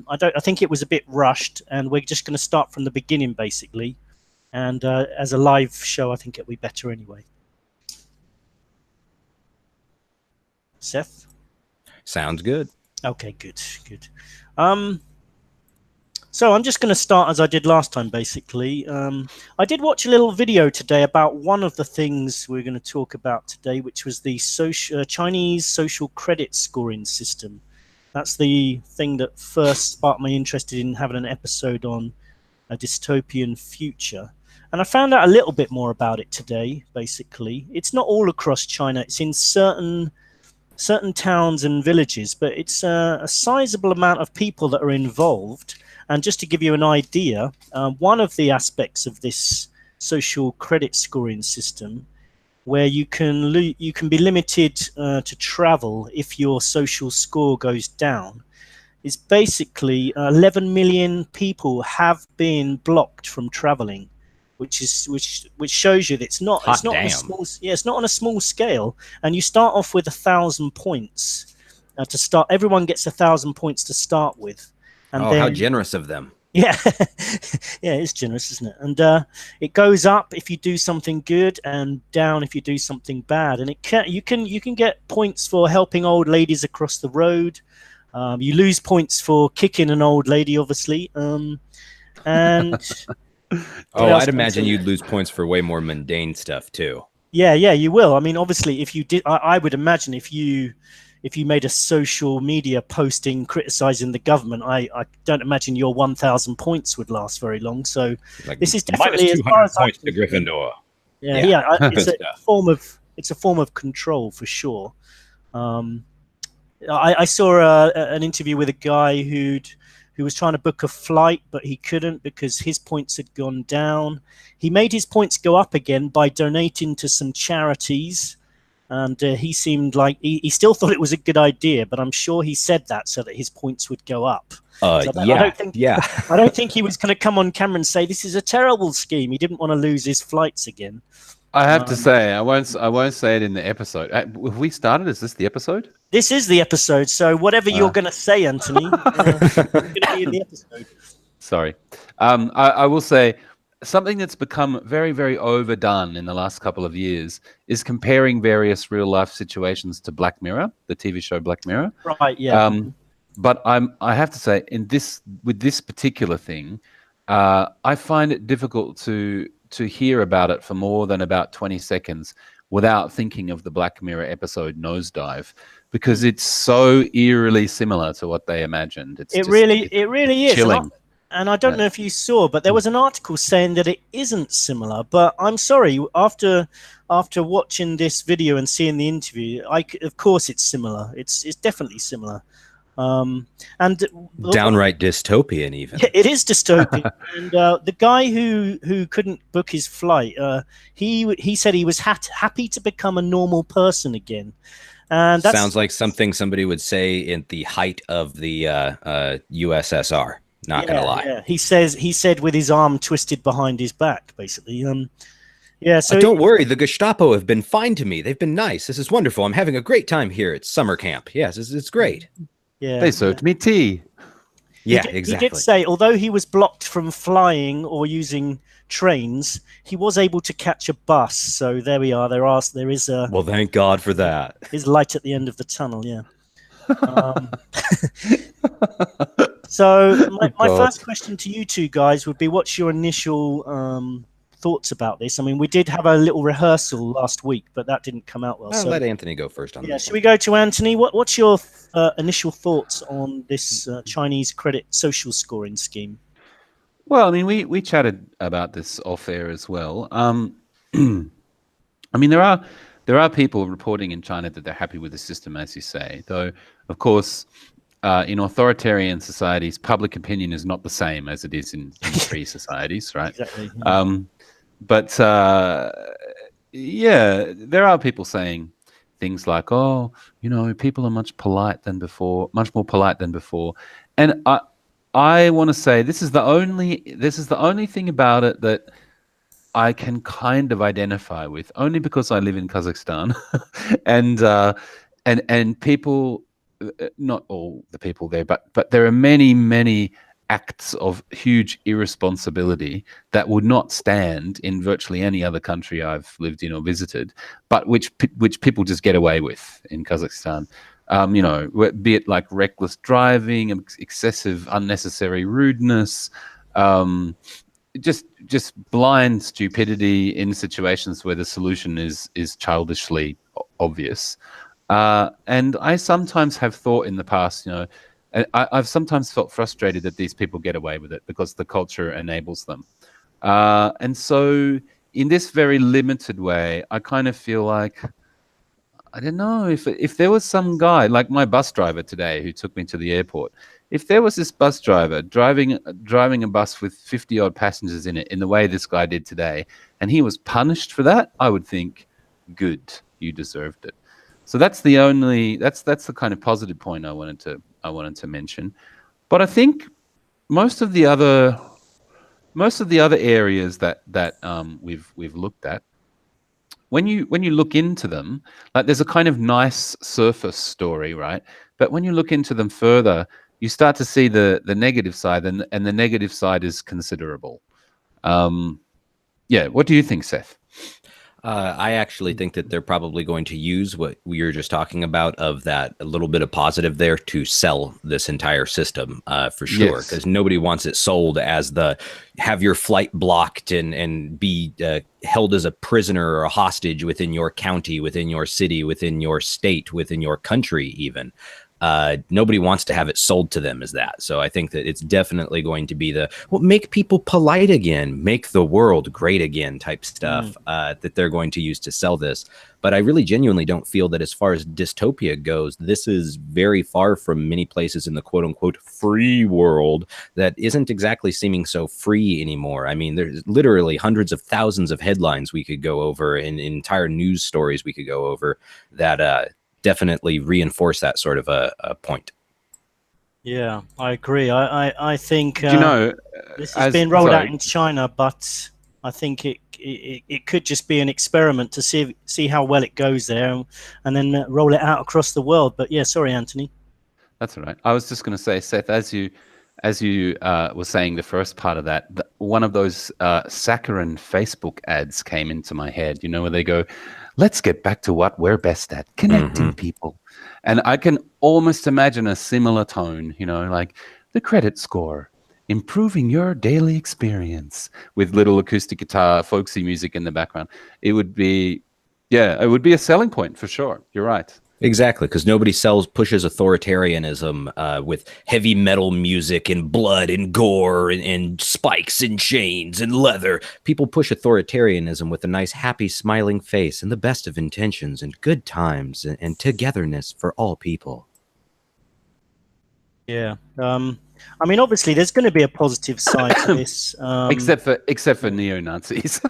I think it was a bit rushed, and we're just going to start from the beginning, basically. And as a live show, I think it'll be better anyway. Seth? Sounds good. Okay, good. So I'm just going to start as I did last time, basically. I did watch a little video today about one of the things we're going to talk about today, which was the Chinese social credit scoring system. That's the thing that first sparked my interest in having an episode on a dystopian future. And I found out a little bit more about it today, basically. It's not all across China. It's in certain towns and villages, but it's a sizable amount of people that are involved. And just to give you an idea, one of the aspects of this social credit scoring system, where you can be limited to travel if your social score goes down, is basically 11 million people have been blocked from traveling, which shows you that it's not on a small, it's not on a small scale. And you start off with 1,000 points to start. Everyone gets 1,000 points to start with. And then, how generous of them. Yeah, yeah, it's generous, isn't it? And it goes up if you do something good, and down if you do something bad. And you can get points for helping old ladies across the road. You lose points for kicking an old lady, obviously. And I'd imagine you'd lose points for way more mundane stuff too. Yeah, you will. I mean, obviously, if you did, I would imagine if you made a social media posting criticizing the government, I don't imagine your 1,000 points would last very long. So this is definitely as far as points to Gryffindor. Yeah. It's a form of control for sure. I saw an interview with a guy who was trying to book a flight, but he couldn't because his points had gone down. He made his points go up again by donating to some charities. And he seemed like he still thought it was a good idea, but I'm sure he said that so that his points would go up. I don't think he was going to come on camera and say this is a terrible scheme. He didn't want to lose his flights again. I have to say, I won't say it in the episode. Have we started? Is this the episode? This is the episode. So whatever you're going to say, Anthony, you're going to be in the episode. Sorry. I will say, something that's become very, very overdone in the last couple of years is comparing various real-life situations to Black Mirror, the TV show Black Mirror. Right, yeah. But I have to say, with this particular thing, I find it difficult to hear about it for more than about 20 seconds without thinking of the Black Mirror episode Nosedive, because it's so eerily similar to what they imagined. It really is. Chilling. And I don't know if you saw, but there was an article saying that it isn't similar. But I'm sorry, after watching this video and seeing the interview, of course it's similar. It's definitely similar. And downright dystopian, even. It is dystopian. And the guy who couldn't book his flight, he said he was happy to become a normal person again. And that sounds like something somebody would say in the height of the USSR. Not gonna lie. Yeah. He said with his arm twisted behind his back, basically. So don't worry, the Gestapo have been fine to me. They've been nice. This is wonderful. I'm having a great time here at summer camp. Yes, it's great. Yeah. They served me tea. Yeah, exactly. He did say, although he was blocked from flying or using trains, he was able to catch a bus. So there we are. There is a. Well, thank God for that. Is light at the end of the tunnel. Yeah. So my first question to you two guys would be, what's your initial thoughts about this? I mean, we did have a little rehearsal last week, but that didn't come out well. Let Anthony go first on this. Should we go to Anthony? What's your initial thoughts on this Chinese credit social scoring scheme? Well, I mean, we chatted about this off air as well. I mean, there are people reporting in China that they're happy with the system, as you say. Though, of course, in authoritarian societies, public opinion is not the same as it is in free societies, right? Exactly. Yeah. There are people saying things like, "Oh, people are much more polite than before," and I want to say this is the only thing about it that I can kind of identify with, only because I live in Kazakhstan, and people not all the people there, but there are many acts of huge irresponsibility that would not stand in virtually any other country I've lived in or visited, but which people just get away with in Kazakhstan. Be it like reckless driving, excessive unnecessary rudeness, just blind stupidity in situations where the solution is childishly obvious. And I sometimes have thought in the past, I've sometimes felt frustrated that these people get away with it because the culture enables them. And so in this very limited way, I kind of feel like, I don't know, if there was some guy like my bus driver today who took me to the airport, if there was this bus driver driving a bus with 50 odd passengers in it in the way this guy did today, and he was punished for that, I would think, good, you deserved it. So that's the kind of positive point I wanted to mention. But I think most of the other areas that we've looked at, when you look into them, like there's a kind of nice surface story, right? But when you look into them further, you start to see the negative side, and the negative side is considerable. What do you think, Seth? I actually think that they're probably going to use what we were just talking about, of that a little bit of positive there, to sell this entire system, for sure. Because nobody wants it sold as have your flight blocked and be held as a prisoner or a hostage within your county, within your city, within your state, within your country even. Nobody wants to have it sold to them as that. So I think that it's definitely going to be make people polite again, make the world great again type stuff that they're going to use to sell this. But I really genuinely don't feel that as far as dystopia goes, this is very far from many places in the quote unquote free world that isn't exactly seeming so free anymore. I mean, there's literally hundreds of thousands of headlines we could go over, and entire news stories we could go over that, definitely reinforce that sort of a point. Yeah, I agree. I think this has been rolled out in China, but I think it could just be an experiment to see how well it goes there, and then roll it out across the world. But yeah, sorry, Anthony. That's all right. I was just going to say, Seth, as you were saying the first part of that, one of those saccharine Facebook ads came into my head, where they go, let's get back to what we're best at, connecting people. And I can almost imagine a similar tone, like the credit score, improving your daily experience, with little acoustic guitar, folksy music in the background. It would be a selling point for sure. You're right. Exactly, because nobody pushes authoritarianism with heavy metal music and blood and gore and spikes and chains and leather. People push authoritarianism with a nice, happy, smiling face and the best of intentions and good times and togetherness for all people. Yeah. I mean, obviously, there's going to be a positive side to this, except for neo-Nazis,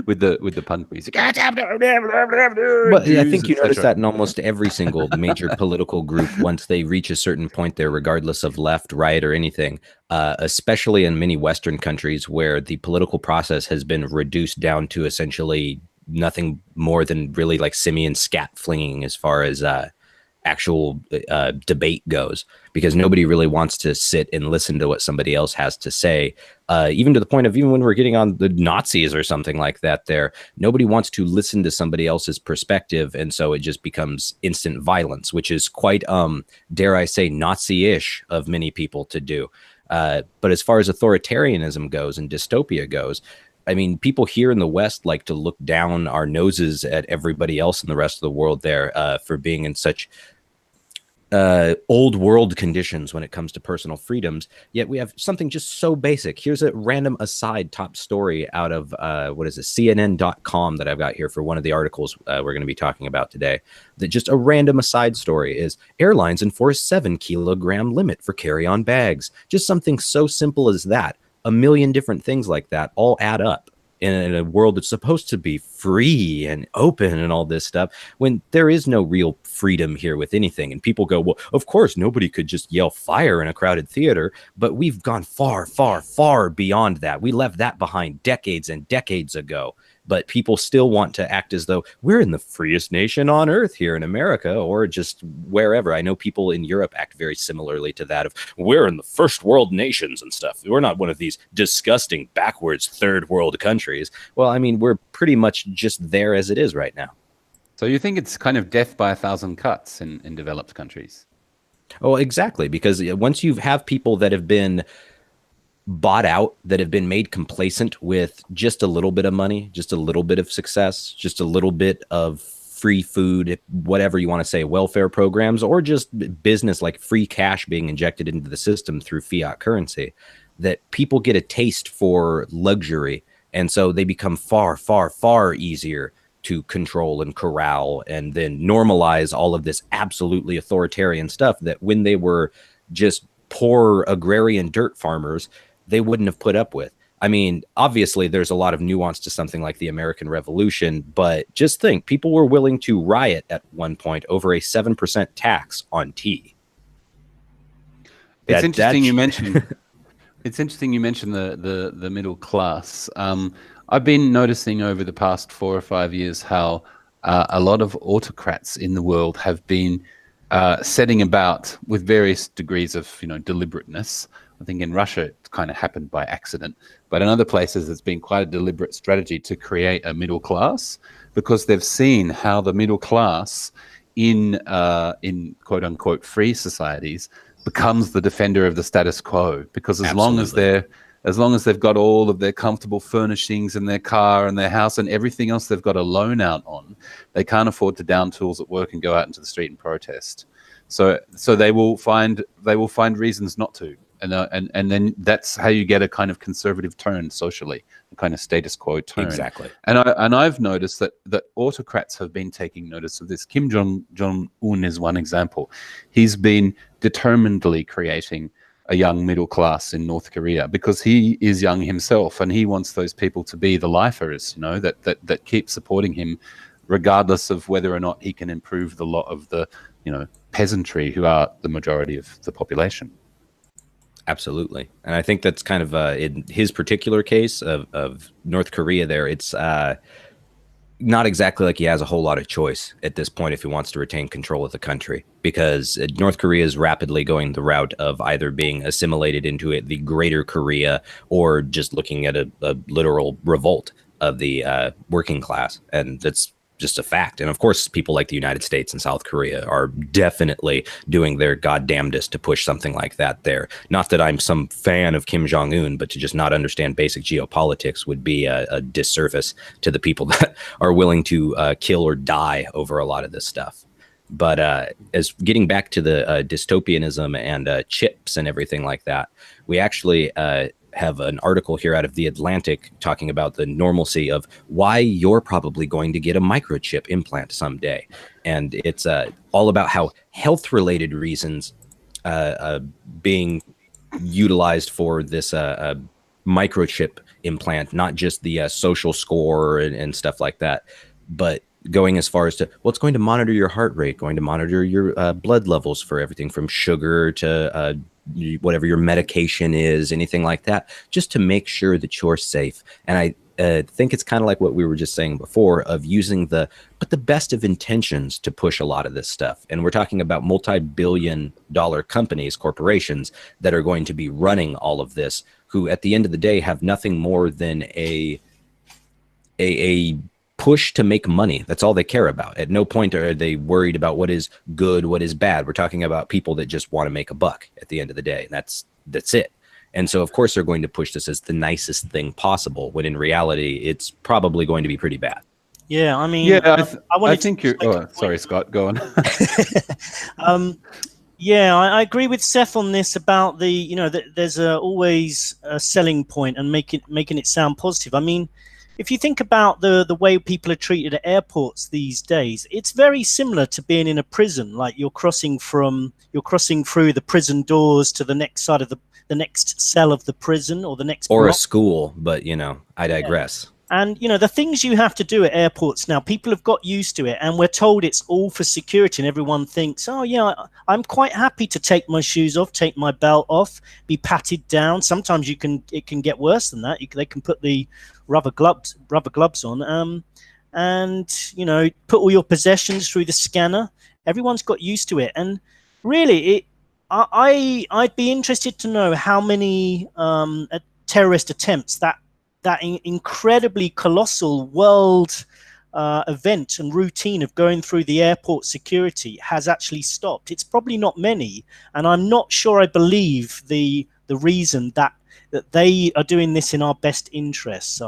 with the punk music. But I think you notice that in almost every single major political group, once they reach a certain point there, regardless of left, right, or anything, especially in many Western countries where the political process has been reduced down to essentially nothing more than really like simian scat flinging as far as actual debate goes, because nobody really wants to sit and listen to what somebody else has to say, even to the point of even when we're getting on the Nazis or something like that there, nobody wants to listen to somebody else's perspective, and so it just becomes instant violence, which is quite dare I say Nazi-ish of many people to do. But as far as authoritarianism goes and dystopia goes, I mean, people here in the West like to look down our noses at everybody else in the rest of the world there for being in such old world conditions when it comes to personal freedoms. Yet we have something just so basic. Here's a random aside top story out of CNN.com that I've got here for one of the articles we're going to be talking about today. That just a random aside story is airlines enforce 7-kilogram limit for carry-on bags. Just something so simple as that. A million different things like that all add up in a world that's supposed to be free and open and all this stuff, when there is no real freedom here with anything. And people go, well, of course, nobody could just yell fire in a crowded theater, but we've gone far, far, far beyond that. We left that behind decades and decades ago. but people still want to act as though we're in the freest nation on earth here in America, or just wherever. I know people in Europe act very similarly to that of we're in the first world nations and stuff. We're not one of these disgusting backwards third world countries. Well, I mean, we're pretty much just there as it is right now. So you think it's kind of death by a thousand cuts in developed countries? Oh, exactly. Because once you have people that have been bought out, that have been made complacent with just a little bit of money, just a little bit of success, just a little bit of free food, whatever you want to say, welfare programs, or just business like free cash being injected into the system through fiat currency, that people get a taste for luxury. And so they become far, far, far easier to control and corral, and then normalize all of this absolutely authoritarian stuff that when they were just poor agrarian dirt farmers, they wouldn't have put up with. I mean, obviously there's a lot of nuance to something like the American Revolution, but just think, people were willing to riot at one point over a 7% tax on tea. It's interesting you mentioned the middle class. I've been noticing over the past 4 or 5 years how a lot of autocrats in the world have been setting about with various degrees of deliberateness. I think in Russia it kind of happened by accident, but in other places it's been quite a deliberate strategy to create a middle class, because they've seen how the middle class in quote unquote free societies becomes the defender of the status quo, because as long as they've got all of their comfortable furnishings in their car and their house and everything else they've got a loan out on, they can't afford to down tools at work and go out into the street and protest. So they will find reasons not to, and then that's how you get a kind of conservative tone socially, a kind of status quo tone. Exactly. And I've noticed that autocrats have been taking notice of this. Kim Jong-un is one example. He's been determinedly creating a young middle class in North Korea, because he is young himself and he wants those people to be the lifers, that keep supporting him, regardless of whether or not he can improve the lot of the peasantry who are the majority of the population. Absolutely. And I think that's kind of in his particular case of North Korea there, it's not exactly like he has a whole lot of choice at this point if he wants to retain control of the country, because North Korea is rapidly going the route of either being assimilated into the greater Korea, or just looking at a literal revolt of the working class. And that's just a fact. And of course, people like the United States and South Korea are definitely doing their goddamnedest to push something like that there. Not that I'm some fan of Kim Jong-un, but to just not understand basic geopolitics would be a disservice to the people that are willing to kill or die over a lot of this stuff. But as getting back to the dystopianism and chips and everything like that, we actually have an article here out of The Atlantic talking about the normalcy of why you're probably going to get a microchip implant someday. And it's all about how health-related reasons being utilized for this microchip implant, not just the social score and stuff like that, but going as far as to, well, it's going to monitor your heart rate, going to monitor your blood levels for everything from sugar to whatever your medication is, anything like that, just to make sure that you're safe. And I think it's kind of like what we were just saying before, of using the best of intentions to push a lot of this stuff. And we're talking about multi-billion-dollar companies, corporations that are going to be running all of this, who at the end of the day have nothing more than a push to make money. That's all they care about. At no point are they worried about what is good, what is bad. We're talking about people that just want to make a buck at the end of the day. And that's it. And so of course they're going to push this as the nicest thing possible, when in reality it's probably going to be pretty bad. Yeah, I mean, yeah, I think you're. Oh, sorry, Scott. Go on. Yeah, I agree with Seth on this about the, there's always a selling point and making it sound positive. I mean, if you think about the way people are treated at airports these days, it's very similar to being in a prison. Like you're crossing through the prison doors to the next side of the next cell of the prison, or the next or block. A school. But I digress. And, the things you have to do at airports now, people have got used to it, and we're told it's all for security, and everyone thinks, oh, yeah, I'm quite happy to take my shoes off, take my belt off, be patted down. Sometimes it can get worse than that. They can put the rubber gloves on, and, put all your possessions through the scanner. Everyone's got used to it. And really, I'd be interested to know how many terrorist attempts that incredibly colossal world event and routine of going through the airport security has actually stopped. It's probably not many, and I'm not sure I believe the reason that they are doing this in our best interests.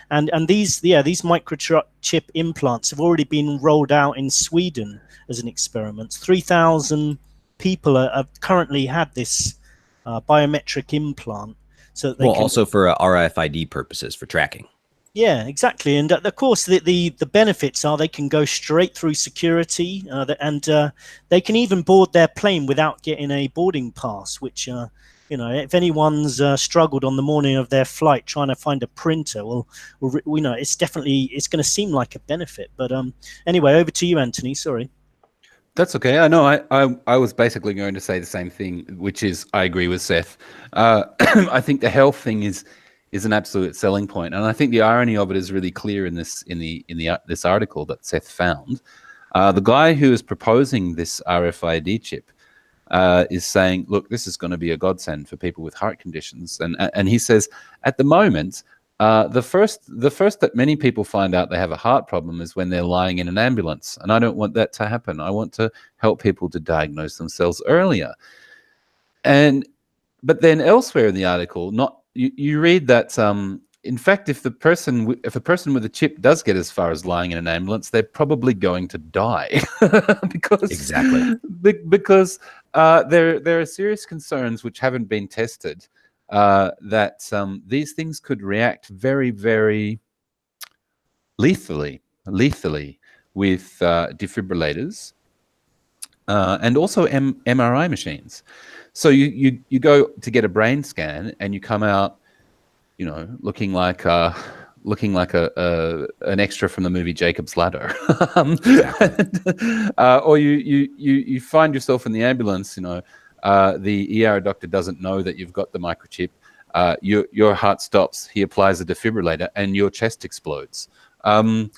And these microchip implants have already been rolled out in Sweden as an experiment. 3,000 people have currently had this biometric implant. So they can, also for RFID purposes, for tracking. Yeah, exactly. And of course, the benefits are they can go straight through security, and they can even board their plane without getting a boarding pass, which, if anyone's struggled on the morning of their flight trying to find a printer, it's going to seem like a benefit. But anyway, over to you, Anthony. Sorry. That's okay. I know. I was basically going to say the same thing, which is I agree with Seth. I think the health thing is an absolute selling point, and I think the irony of it is really clear in this article that Seth found. The guy who is proposing this RFID chip is saying, "Look, this is going to be a godsend for people with heart conditions," and he says at the moment. The first that many people find out they have a heart problem is when they're lying in an ambulance, and I don't want that to happen. I want to help people to diagnose themselves earlier. But then elsewhere in the article, you read that in fact, if a person with a chip does get as far as lying in an ambulance, they're probably going to die because there are serious concerns which haven't been tested. That these things could react very, very lethally with defibrillators and also MRI machines. So you go to get a brain scan and you come out, looking like an extra from the movie Jacob's Ladder, or you find yourself in the ambulance, the ER doctor doesn't know that you've got the microchip. Your heart stops. He applies a defibrillator, and your chest explodes. And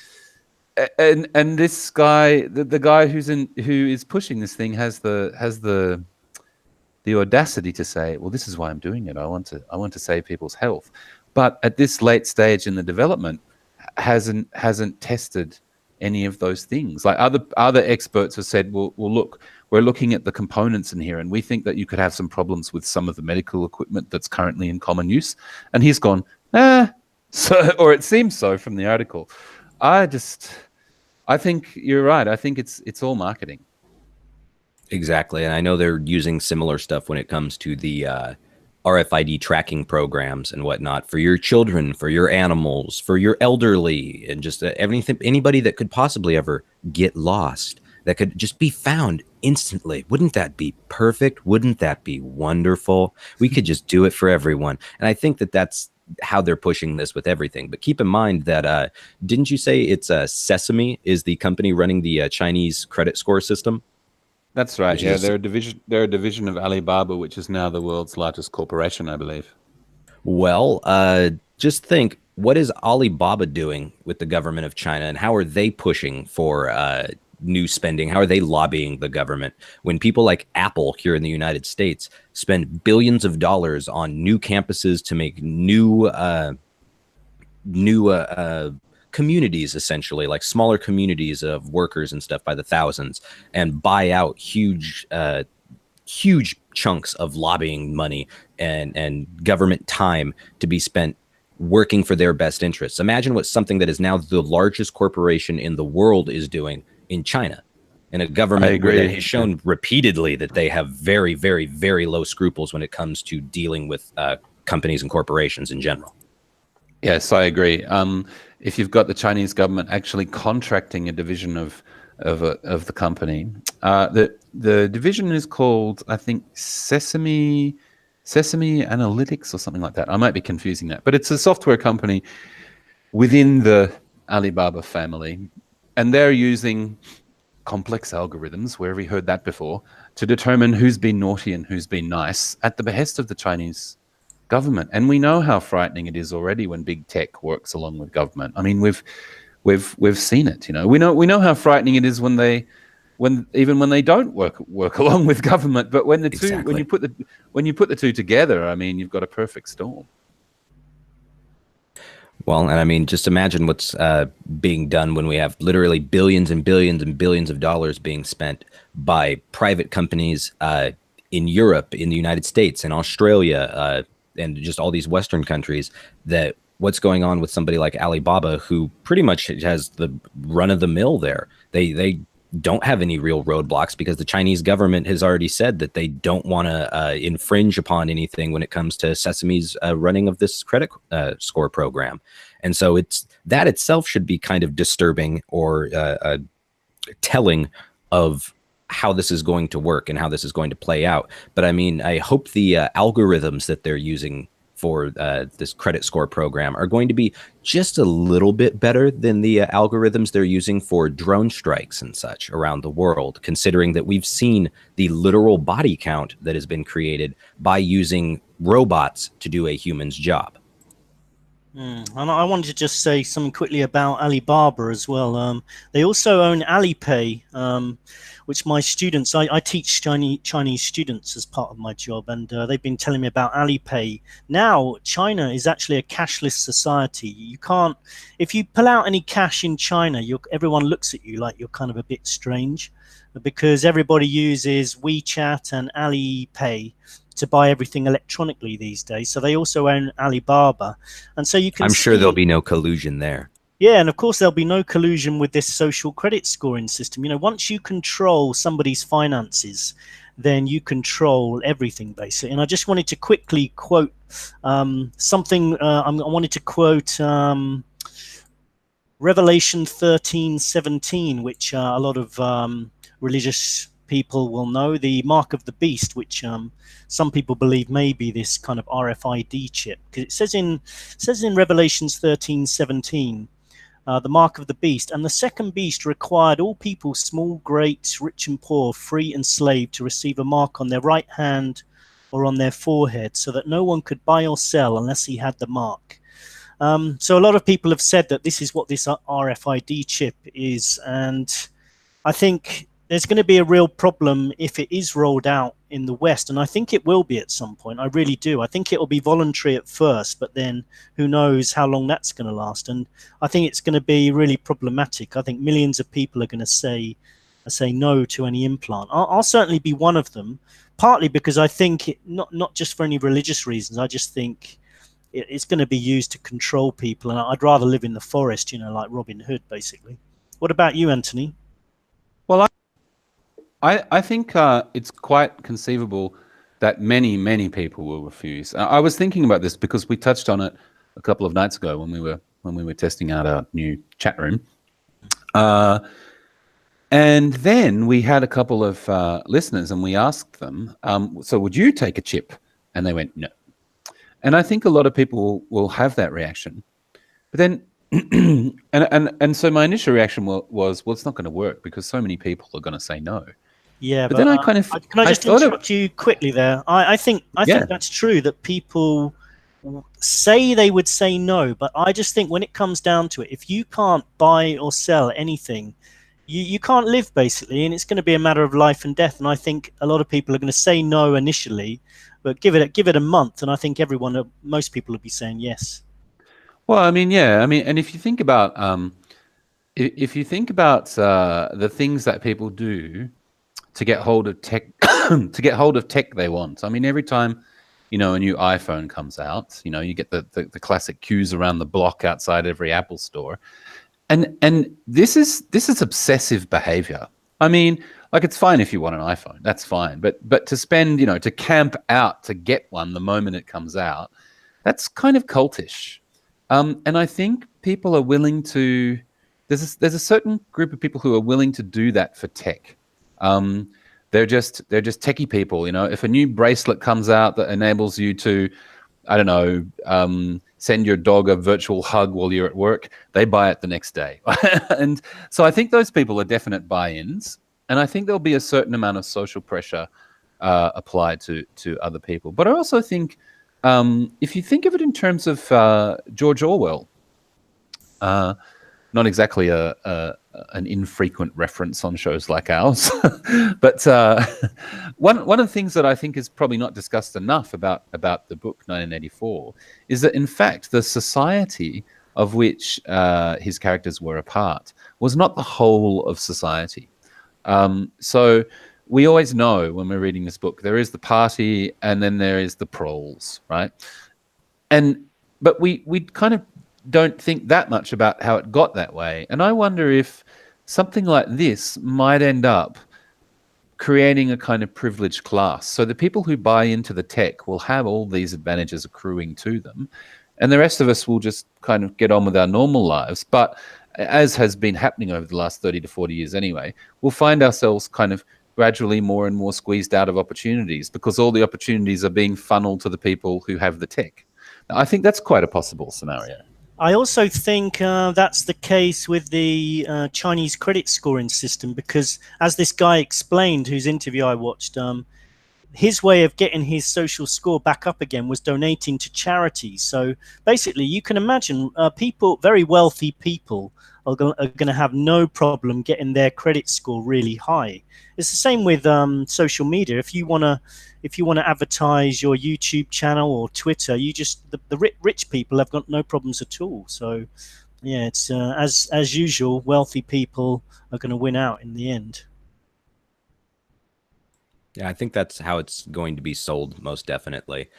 this guy, the guy who is pushing this thing, has the audacity to say, "Well, this is why I'm doing it. I want to save people's health." But at this late stage in the development, hasn't tested any of those things. Like other experts have said, well, look, we're looking at the components in here, and we think that you could have some problems with some of the medical equipment that's currently in common use. And he's gone, so, or it seems so from the article. I think you're right. I think it's all marketing. Exactly. And I know they're using similar stuff when it comes to the RFID tracking programs and whatnot for your children, for your animals, for your elderly, and just anybody that could possibly ever get lost, that could just be found instantly. Wouldn't that be perfect? Wouldn't that be wonderful? We could just do it for everyone. And I think that that's how they're pushing this with everything. But keep in mind that, didn't you say it's Sesame is the company running the Chinese credit score system? That's right. Yeah, they're a division of Alibaba, which is now the world's largest corporation, I believe. Well, just think, what is Alibaba doing with the government of China, and how are they pushing for new spending? How are they lobbying the government when people like Apple here in the United States spend billions of dollars on new campuses to make new communities, essentially like smaller communities of workers and stuff by the thousands, and buy out huge chunks of lobbying money and government time to be spent working for their best interests. Imagine what something that is now the largest corporation in the world is doing in China, and a government that has shown repeatedly that they have very, very, very low scruples when it comes to dealing with companies and corporations in general. Yes, I agree. If you've got the Chinese government actually contracting a division of the company, the division is called, I think, Sesame Analytics or something like that. I might be confusing that, but it's a software company within the Alibaba family, and they're using complex algorithms, where have we heard that before, to determine who's been naughty and who's been nice at the behest of the Chinese government. And we know how frightening it is already when big tech works along with government. I mean, we've seen it. You know, we know how frightening it is when they don't work along with government. But when the two Exactly. when you put the two together, I mean, you've got a perfect storm. Well, and I mean, just imagine what's being done when we have literally billions and billions and billions of dollars being spent by private companies in Europe, in the United States, in Australia, and just all these Western countries. That what's going on with somebody like Alibaba, who pretty much has the run of the mill there. They don't have any real roadblocks because the Chinese government has already said that they don't want to infringe upon anything when it comes to Sesame's running of this credit score program. And so that itself should be kind of disturbing or telling of how this is going to work and how this is going to play out. But I mean, I hope the algorithms that they're using for this credit score program are going to be just a little bit better than the algorithms they're using for drone strikes and such around the world, considering that we've seen the literal body count that has been created by using robots to do a human's job. And I wanted to just say something quickly about Alibaba as well. They also own Alipay, which my students, I teach Chinese students as part of my job, and they've been telling me about Alipay. Now, China is actually a cashless society. You can't, if you pull out any cash in China, everyone looks at you like you're kind of a bit strange, because everybody uses WeChat and Alipay to buy everything electronically these days. So they also own Alibaba, and so you can. I'm sure there'll be no collusion there. Yeah, and of course there'll be no collusion with this social credit scoring system. You know, once you control somebody's finances, then you control everything basically. And I just wanted to quickly quote something. I wanted to quote Revelation 13:17, which a lot of religious people will know, the mark of the beast, which some people believe may be this kind of RFID chip, because it says in Revelations 13:17, the mark of the beast, and the second beast required all people, small, great, rich and poor, free and slave, to receive a mark on their right hand or on their forehead, so that no one could buy or sell unless he had the mark. So a lot of people have said that this is what this RFID chip is, and I think there's going to be a real problem if it is rolled out in the West, and I think it will be at some point. I really do. I think it will be voluntary at first, but then who knows how long that's going to last. And I think it's going to be really problematic. I think millions of people are going to say no to any implant. I'll certainly be one of them, partly because I think not just for any religious reasons. I just think it's going to be used to control people, and I'd rather live in the forest, you know, like Robin Hood, basically. What about you, Anthony? Well, I think it's quite conceivable that many people will refuse. I was thinking about this because we touched on it a couple of nights ago when we were testing out our new chat room, and then we had a couple of listeners, and we asked them, "So would you take a chip?" And they went, "No." And I think a lot of people will have that reaction, but then. and so my initial reaction was, well, it's not going to work because so many people are going to say no. Yeah, but then I kind of can I just interrupt you quickly there? I think that's true, that people say they would say no, but I just think when it comes down to it, if you can't buy or sell anything, you can't live basically, and it's going to be a matter of life and death. And I think a lot of people are going to say no initially, but give it a month, and I think most people will be saying yes. Well, I mean, yeah, I mean, and if you think about the things that people do to get hold of tech, they want. I mean, every time, you know, a new iPhone comes out, you know, you get the classic queues around the block outside every Apple store, and this is obsessive behavior. I mean, like, it's fine if you want an iPhone, that's fine, but to spend, you know, to camp out to get one the moment it comes out, that's kind of cultish. And I think people are willing to. There's a certain group of people who are willing to do that for tech. They're just techie people, you know. If a new bracelet comes out that enables you to, I don't know, send your dog a virtual hug while you're at work, they buy it the next day. And so I think those people are definite buy-ins, and I think there'll be a certain amount of social pressure applied to other people. But I also think, if you think of it in terms of George Orwell, not exactly an infrequent reference on shows like ours, but one of the things that I think is probably not discussed enough about the book 1984 is that, in fact, the society of which his characters were a part was not the whole of society. So we always know when we're reading this book, there is the party and then there is the proles, right? But we kind of don't think that much about how it got that way. And I wonder if something like this might end up creating a kind of privileged class. So the people who buy into the tech will have all these advantages accruing to them, and the rest of us will just kind of get on with our normal lives. But as has been happening over the last 30 to 40 years anyway, we'll find ourselves kind of gradually more and more squeezed out of opportunities because all the opportunities are being funneled to the people who have the tech. Now, I think that's quite a possible scenario. I also think that's the case with the Chinese credit scoring system, because as this guy explained, whose interview I watched, his way of getting his social score back up again was donating to charities. So basically, you can imagine people, very wealthy people, are going to have no problem getting their credit score really high. It's the same with social media. If you want to advertise your YouTube channel or Twitter, you just the rich people have got no problems at all. So yeah, it's as usual, wealthy people are going to win out in the end. Yeah, I think that's how it's going to be sold, most definitely.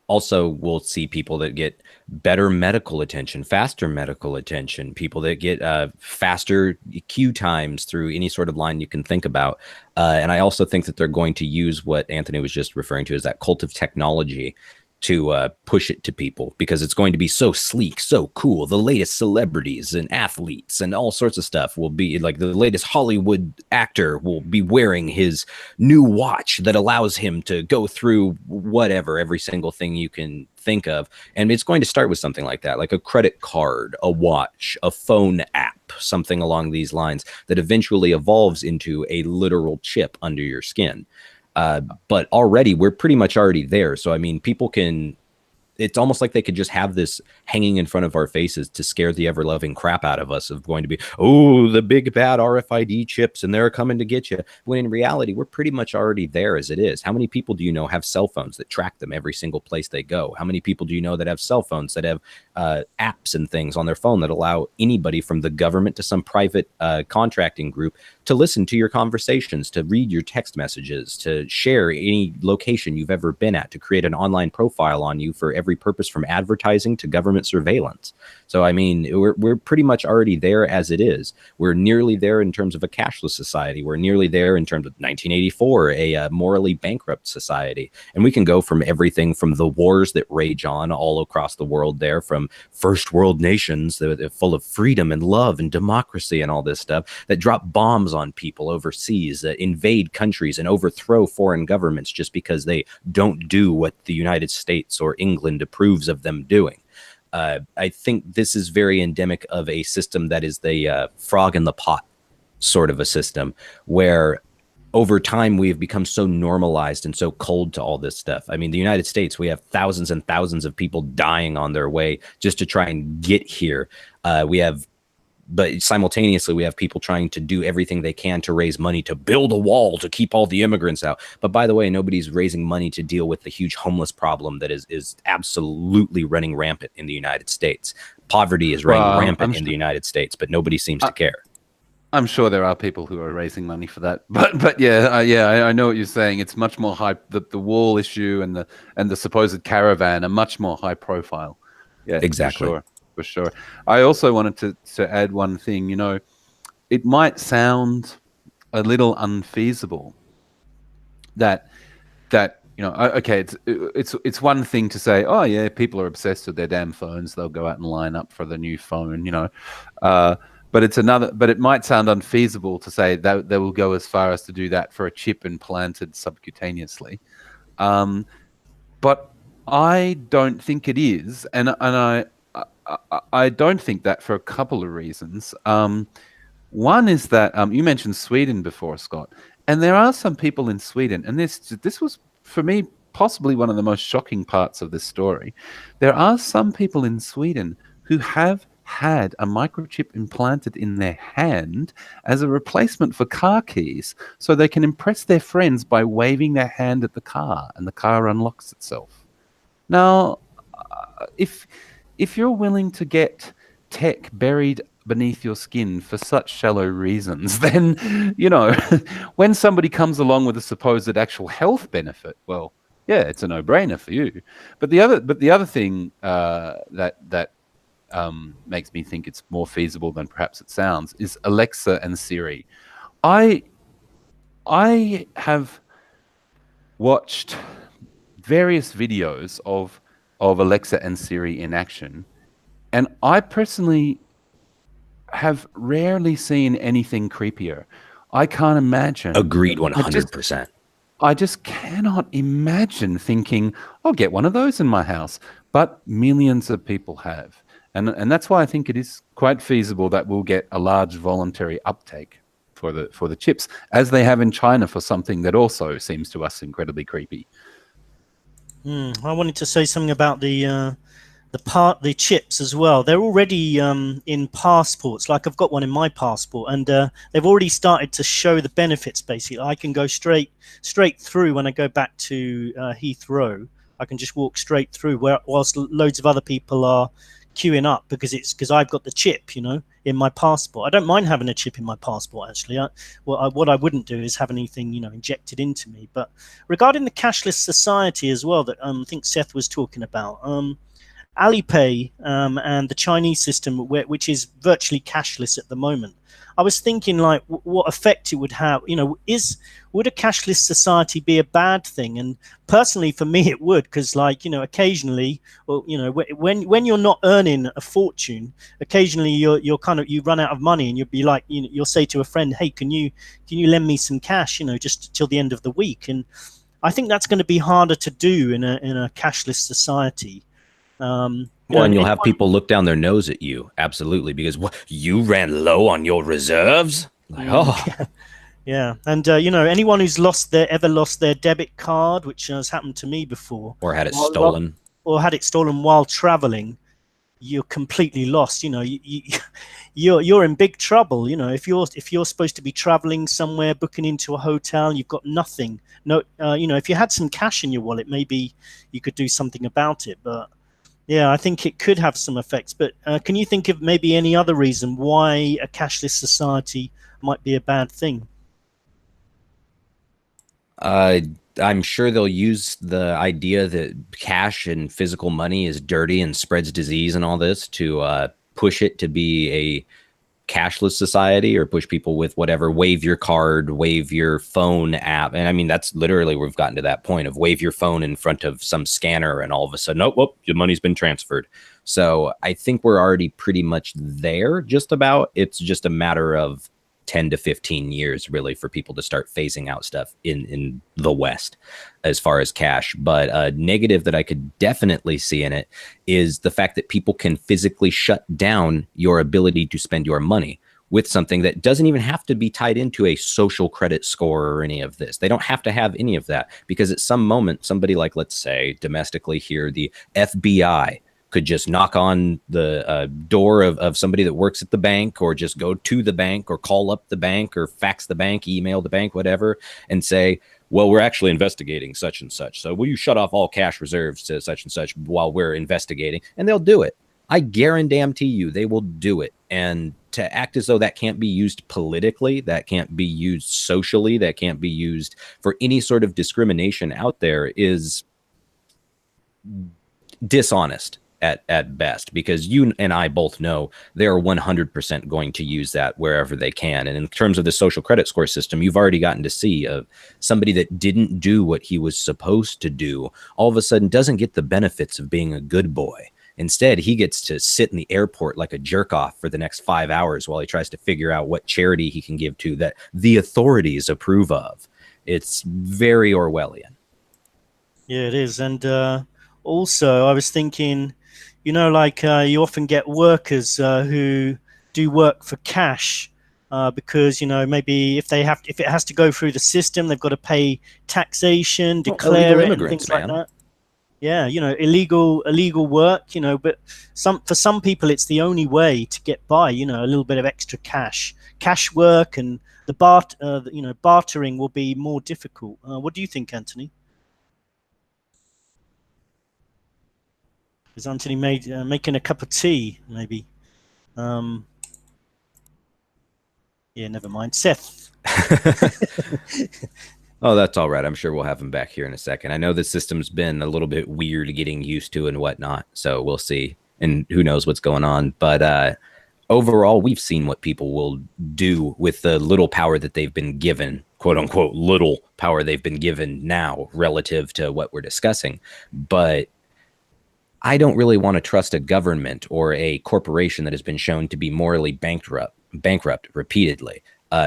Also, we'll see people that get better medical attention, faster medical attention, people that get faster queue times through any sort of line you can think about. And I also think that they're going to use what Anthony was just referring to as that cult of technology to push it to people, because it's going to be so sleek, so cool. The latest celebrities and athletes and all sorts of stuff will be like, the latest Hollywood actor will be wearing his new watch that allows him to go through whatever, every single thing you can think of. And it's going to start with something like that, like a credit card, a watch, a phone app, something along these lines that eventually evolves into a literal chip under your skin. But already we're pretty much already there. So, I mean, people can, it's almost like they could just have this hanging in front of our faces to scare the ever loving crap out of us, of going to be, oh, the big bad RFID chips and they're coming to get you. When in reality, we're pretty much already there as it is. How many people do you know have cell phones that track them every single place they go? How many people do you know that have cell phones that have apps and things on their phone that allow anybody from the government to some private contracting group to listen to your conversations, to read your text messages, to share any location you've ever been at, to create an online profile on you for every purpose from advertising to government surveillance? So, I mean, we're pretty much already there as it is. We're nearly there in terms of a cashless society. We're nearly there in terms of 1984, a morally bankrupt society. And we can go from everything from the wars that rage on all across the world there, from first world nations that are full of freedom and love and democracy and all this stuff, that drop bombs on people overseas, that invade countries and overthrow foreign governments just because they don't do what the United States or England approves of them doing. I think this is very endemic of a system that is the frog in the pot sort of a system, where over time we have become so normalized and so cold to all this stuff. I mean, the United States, we have thousands and thousands of people dying on their way just to try and get here. But simultaneously, we have people trying to do everything they can to raise money to build a wall to keep all the immigrants out. But by the way, nobody's raising money to deal with the huge homeless problem that is absolutely running rampant in the United States. Poverty is running rampant in the United States, but nobody seems to care. I'm sure there are people who are raising money for that, but yeah, I know what you're saying. It's much more high. The wall issue and the supposed caravan are much more high profile. Yeah, exactly. For sure. I also wanted to add one thing. You know, it might sound a little unfeasible that you know, okay, it's one thing to say, oh yeah, people are obsessed with their damn phones, they'll go out and line up for the new phone, you know, but it's another. But it might sound unfeasible to say that they will go as far as to do that for a chip implanted subcutaneously. But I don't think it is, and I don't think that for a couple of reasons. One is that you mentioned Sweden before, Scott, and there are some people in Sweden, and this was for me possibly one of the most shocking parts of this story. There are some people in Sweden who have had a microchip implanted in their hand as a replacement for car keys, so they can impress their friends by waving their hand at the car, and the car unlocks itself. Now, if you're willing to get tech buried beneath your skin for such shallow reasons, then, you know, when somebody comes along with a supposed actual health benefit, well, yeah, it's a no-brainer for you. But the other thing that makes me think it's more feasible than perhaps it sounds is Alexa and Siri. I have watched various videos of Alexa and Siri in action, and I personally have rarely seen anything creepier. I can't imagine. Agreed 100%. I just cannot imagine thinking, I'll get one of those in my house. But millions of people have. And that's why I think it is quite feasible that we'll get a large voluntary uptake for the chips, as they have in China for something that also seems to us incredibly creepy. I wanted to say something about the chips as well. They're already in passports. Like I've got one in my passport, and they've already started to show the benefits. Basically, I can go straight through when I go back to Heathrow. I can just walk straight through, whilst loads of other people are queuing up because I've got the chip, you know, in my passport. I don't mind having a chip in my passport, actually. What I wouldn't do is have anything, you know, injected into me. But regarding the cashless society as well, that I think Seth was talking about, Alipay and the Chinese system, which is virtually cashless at the moment. I was thinking, like, what effect it would have. You know, would a cashless society be a bad thing? And personally, for me, it would, because, like, you know, occasionally, well, you know, when you're not earning a fortune, occasionally you run out of money, and you'll be like, you know, you'll say to a friend, "Hey, can you lend me some cash? You know, just till the end of the week." And I think that's going to be harder to do in a cashless society. Well, and you'll have people look down their nose at you, absolutely, because what, you ran low on your reserves? Like, oh. Yeah, and you know, anyone who's ever lost their debit card, which has happened to me before, or had it stolen, while traveling, you're completely lost. You know, you're in big trouble. You know, if you're supposed to be traveling somewhere, booking into a hotel, and you've got nothing. No, you know, if you had some cash in your wallet, maybe you could do something about it, but. Yeah, I think it could have some effects, but can you think of maybe any other reason why a cashless society might be a bad thing? I'm sure they'll use the idea that cash and physical money is dirty and spreads disease and all this to push it to be a cashless society, or push people with whatever, wave your card, wave your phone app. And I mean, that's literally, we've gotten to that point of wave your phone in front of some scanner and all of a sudden, oh, whoop, your money's been transferred. So I think we're already pretty much there, just about. It's just a matter of 10 to 15 years really for people to start phasing out stuff in the West as far as cash. But a negative that I could definitely see in it is the fact that people can physically shut down your ability to spend your money with something that doesn't even have to be tied into a social credit score or any of this. They don't have to have any of that, because at some moment, somebody, like, let's say domestically here, the FBI could just knock on the door of somebody that works at the bank, or just go to the bank, or call up the bank, or fax the bank, email the bank, whatever, and say, well, we're actually investigating such and such. So will you shut off all cash reserves to such and such while we're investigating? And they'll do it. I guarantee you they will do it. And to act as though that can't be used politically, that can't be used socially, that can't be used for any sort of discrimination out there is dishonest at best, because you and I both know they're 100% going to use that wherever they can. And in terms of the social credit score system, you've already gotten to see of somebody that didn't do what he was supposed to do, all of a sudden doesn't get the benefits of being a good boy. Instead, he gets to sit in the airport like a jerk off for the next 5 hours while he tries to figure out what charity he can give to that the authorities approve of. It's very Orwellian. Yeah, it is. And also I was thinking, like you often get workers who do work for cash because maybe if it has to go through the system, they've got to pay taxation, Well, declare illegal it, and immigrants, things like man. that. Yeah, illegal work, but for some people it's the only way to get by, a little bit of extra cash work, and bartering will be more difficult. What do you think, Anthony? Is Anthony making a cup of tea, maybe? Um, yeah, never mind. Seth. Oh, that's all right. I'm sure we'll have him back here in a second. I know the system's been a little bit weird getting used to and whatnot, so we'll see. And who knows what's going on. But overall, we've seen what people will do with the little power that they've been given, quote unquote, little power they've been given now relative to what we're discussing. But I don't really want to trust a government or a corporation that has been shown to be morally bankrupt repeatedly.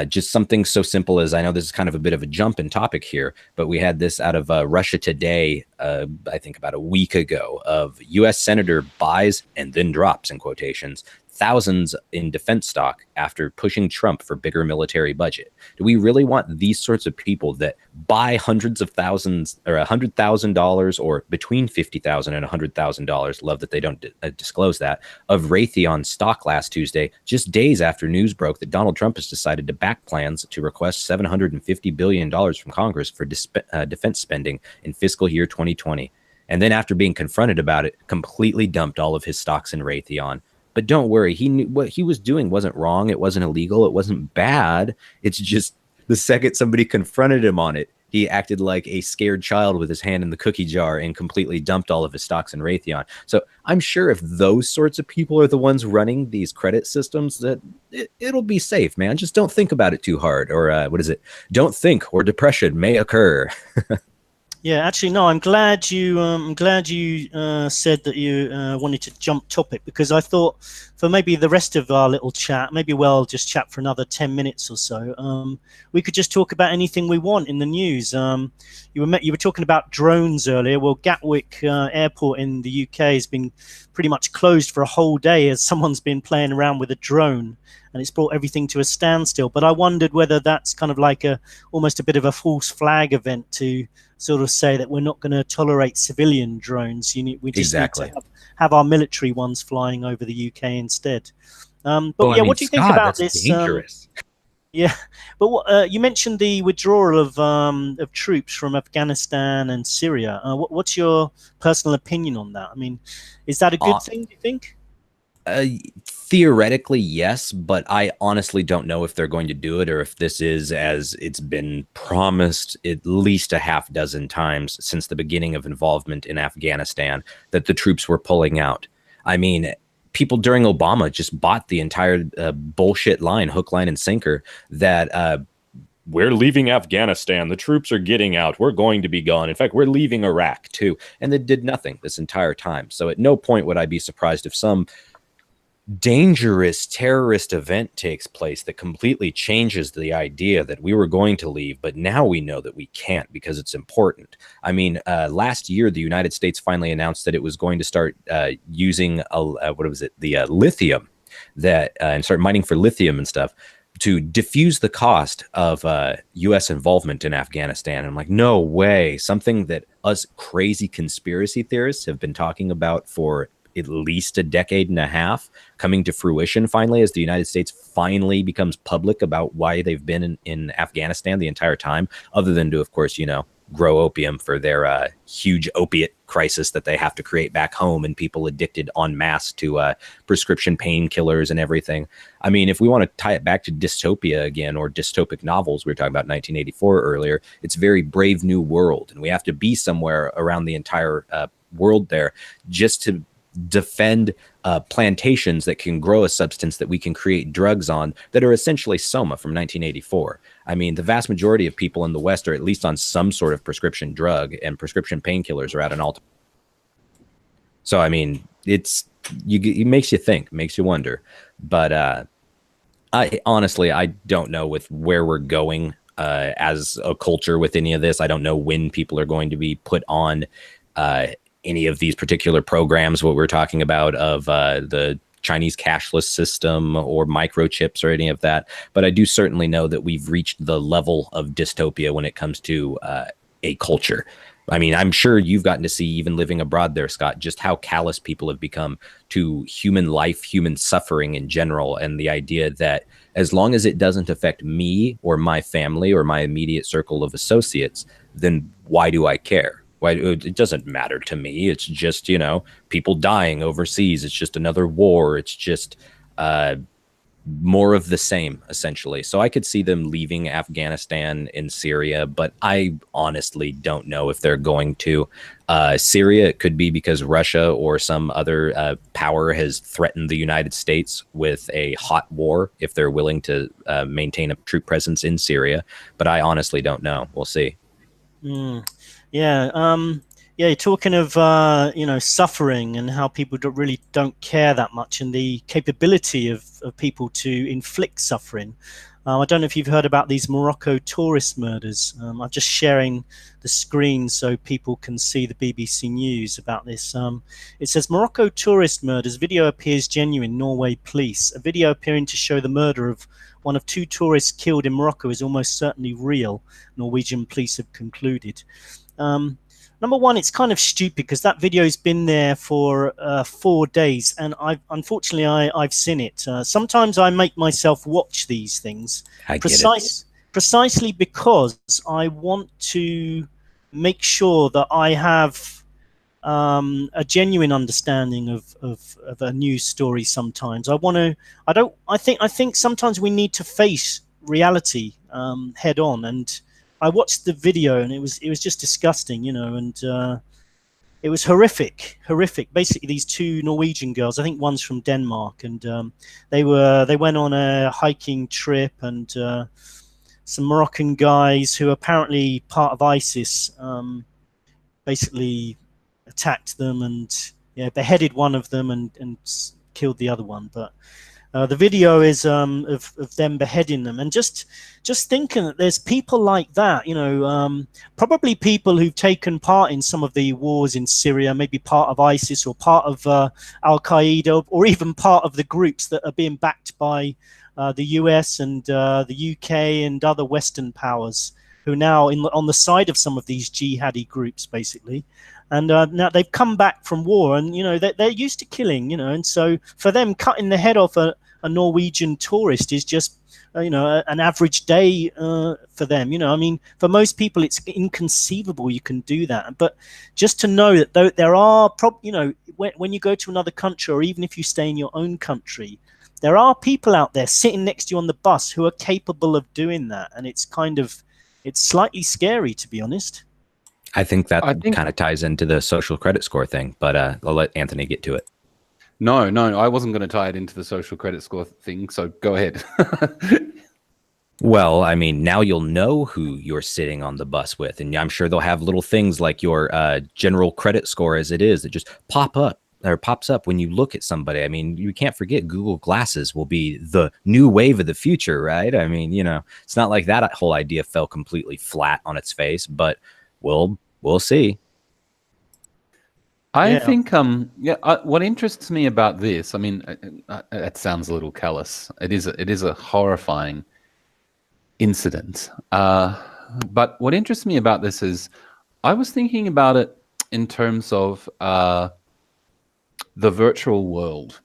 Just something so simple as, I know this is kind of a bit of a jump in topic here, but we had this out of Russia Today, I think about a week ago, of U.S. Senator buys and then drops, in quotations, thousands in defense stock after pushing Trump for bigger military budget. Do we really want these sorts of people that buy hundreds of thousands or $100,000 or between $50,000 and $100,000? Love that they don't disclose that, of Raytheon stock last Tuesday, just days after news broke that Donald Trump has decided to back plans to request $750 billion from Congress for defense spending in fiscal year 2020. And then after being confronted about it, completely dumped all of his stocks in Raytheon. But don't worry, he knew what he was doing wasn't wrong. It wasn't illegal. It wasn't bad. It's just the second somebody confronted him on it, he acted like a scared child with his hand in the cookie jar and completely dumped all of his stocks in Raytheon. So I'm sure if those sorts of people are the ones running these credit systems, that it'll be safe, man. Just don't think about it too hard. Or what is it? Don't think, or depression may occur. Yeah, actually, no. I'm glad you said that you wanted to jump topic, because I thought for maybe the rest of our little chat, maybe we'll just chat for another 10 minutes or so. We could just talk about anything we want in the news. You were talking about drones earlier. Well, Gatwick Airport in the UK has been pretty much closed for a whole day as someone's been playing around with a drone, and it's brought everything to a standstill. But I wondered whether that's kind of like almost a bit of a false flag event to sort of say that we're not going to tolerate civilian drones. We just need to have our military ones flying over the UK instead. But well, yeah, what do you think about this? Dangerous. Yeah, but you mentioned the withdrawal of troops from Afghanistan and Syria. What's your personal opinion on that? I mean, is that a good thing, do you think? Theoretically, yes, but I honestly don't know if they're going to do it, or if this is, as it's been promised at least a half dozen times since the beginning of involvement in Afghanistan, that the troops were pulling out. I mean, people during Obama just bought the entire bullshit line, hook, line, and sinker, that we're leaving Afghanistan, the troops are getting out, we're going to be gone. In fact, we're leaving Iraq too. And they did nothing this entire time. So at no point would I be surprised if some dangerous terrorist event takes place that completely changes the idea that we were going to leave, but now we know that we can't because it's important. I mean, last year, the United States finally announced that it was going to start using the lithium and start mining for lithium and stuff to diffuse the cost of U.S. involvement in Afghanistan. I'm like, no way. Something that us crazy conspiracy theorists have been talking about for at least a decade and a half, coming to fruition finally, as the United States finally becomes public about why they've been in Afghanistan the entire time, other than to, of course, grow opium for their huge opiate crisis that they have to create back home, and people addicted en masse to prescription painkillers and everything. I mean, if we want to tie it back to dystopia again, or dystopic novels, we were talking about 1984 earlier, it's very Brave New World, and we have to be somewhere around the entire world there just to defend plantations that can grow a substance that we can create drugs on that are essentially Soma from 1984. I mean, the vast majority of people in the West are at least on some sort of prescription drug, and prescription painkillers are at an all-time. So, I mean, it makes you think, makes you wonder. But I honestly don't know with where we're going as a culture with any of this. I don't know when people are going to be put on any of these particular programs, what we're talking about of the Chinese cashless system or microchips or any of that. But I do certainly know that we've reached the level of dystopia when it comes to a culture. I mean, I'm sure you've gotten to see, even living abroad there, Scott, just how callous people have become to human life, human suffering in general, and the idea that as long as it doesn't affect me or my family or my immediate circle of associates, then why do I care? Why, it doesn't matter to me. It's just, you know, people dying overseas. It's just another war. It's just more of the same, essentially. So I could see them leaving Afghanistan and Syria, but I honestly don't know if they're going to. Syria, it could be because Russia or some other power has threatened the United States with a hot war if they're willing to maintain a troop presence in Syria. But I honestly don't know. We'll see. Yeah. Yeah, you're talking of you know, suffering and how people really don't care that much, and the capability of people to inflict suffering. I don't know if you've heard about these Morocco tourist murders. I'm just sharing the screen so people can see the BBC News about this. It says Morocco tourist murders. Video appears genuine. Norway police. A video appearing to show the murder of one of 2 tourists killed in Morocco is almost certainly real, Norwegian police have concluded. Number one, it's kind of stupid because that video's been there for 4 days, and unfortunately I've seen it. Sometimes I make myself watch these things precisely because I want to make sure that I have a genuine understanding of a news story. Sometimes I think sometimes we need to face reality head on, and I watched the video and it was just disgusting, you know, and it was horrific. Basically, these 2 Norwegian girls, I think one's from Denmark, and they went on a hiking trip, and some Moroccan guys who are apparently part of ISIS basically attacked them and beheaded one of them and killed the other one. But the video is of them beheading them, and just thinking that there's people like that, you know, probably people who've taken part in some of the wars in Syria, maybe part of ISIS or part of Al Qaeda, or even part of the groups that are being backed by the US and the UK and other Western powers, who now on the side of some of these jihadi groups, basically. And now they've come back from war, and you know they're used to killing, you know, and so for them, cutting the head off a Norwegian tourist is just you know, an average day for them. You know, I mean, for most people, it's inconceivable you can do that. But just to know that there are, you know, when you go to another country, or even if you stay in your own country, there are people out there sitting next to you on the bus who are capable of doing that, and it's slightly scary, to be honest. I think that kind of ties into the social credit score thing, but I'll let Anthony get to it. No, I wasn't going to tie it into the social credit score thing, so go ahead. Well, I mean, now you'll know who you're sitting on the bus with, and I'm sure they'll have little things like your general credit score as it is that just pops up when you look at somebody. I mean, you can't forget Google Glasses will be the new wave of the future, right? I mean, you know, it's not like that whole idea fell completely flat on its face, but we'll see. I think, what interests me about this, I mean, that sounds a little callous. It is a horrifying incident. But what interests me about this is, I was thinking about it in terms of the virtual world.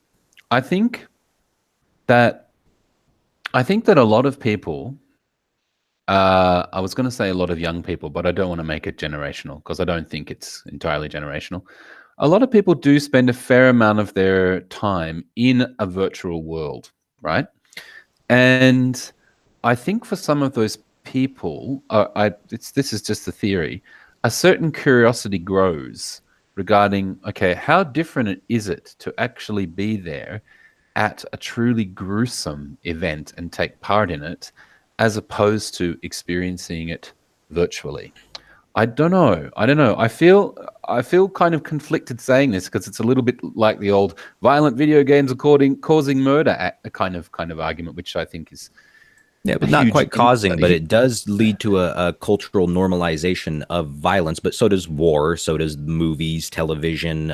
I think that a lot of people, I was going to say a lot of young people, but I don't want to make it generational because I don't think it's entirely generational. A lot of people do spend a fair amount of their time in a virtual world, right? And I think for some of those people, this is just a theory, a certain curiosity grows regarding, okay, how different is it to actually be there at a truly gruesome event and take part in it, as opposed to experiencing it virtually. I don't know. I feel kind of conflicted saying this, because it's a little bit like the old violent video games causing murder kind of argument, which I think is Yeah, but not quite causing, but it does lead to a cultural normalization of violence. But so does war, so does movies, television,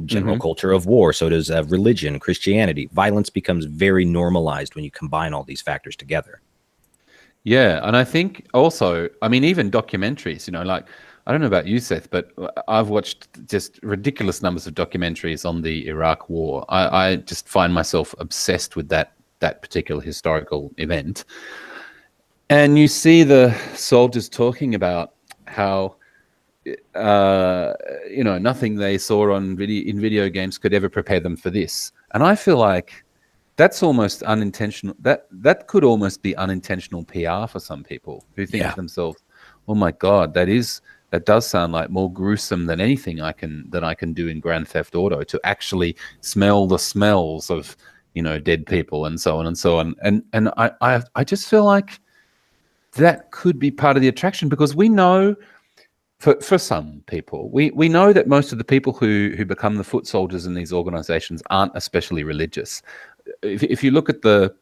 general culture of war, so does religion, Christianity. Violence becomes very normalized when you combine all these factors together. Yeah, and I think also, I mean, even documentaries, like, I don't know about you, Seth, but I've watched just ridiculous numbers of documentaries on the Iraq War. I just find myself obsessed with that particular historical event. And you see the soldiers talking about how, nothing they saw in video games could ever prepare them for this. And I feel like that's almost unintentional. That could almost be unintentional PR for some people who think to themselves, "Oh my God, that does sound like more gruesome than anything I can do in Grand Theft Auto, to actually smell the smells of dead people and so on and so on." And I just feel like that could be part of the attraction, because we know, for some people, we know that most of the people who become the foot soldiers in these organizations aren't especially religious. If you look at the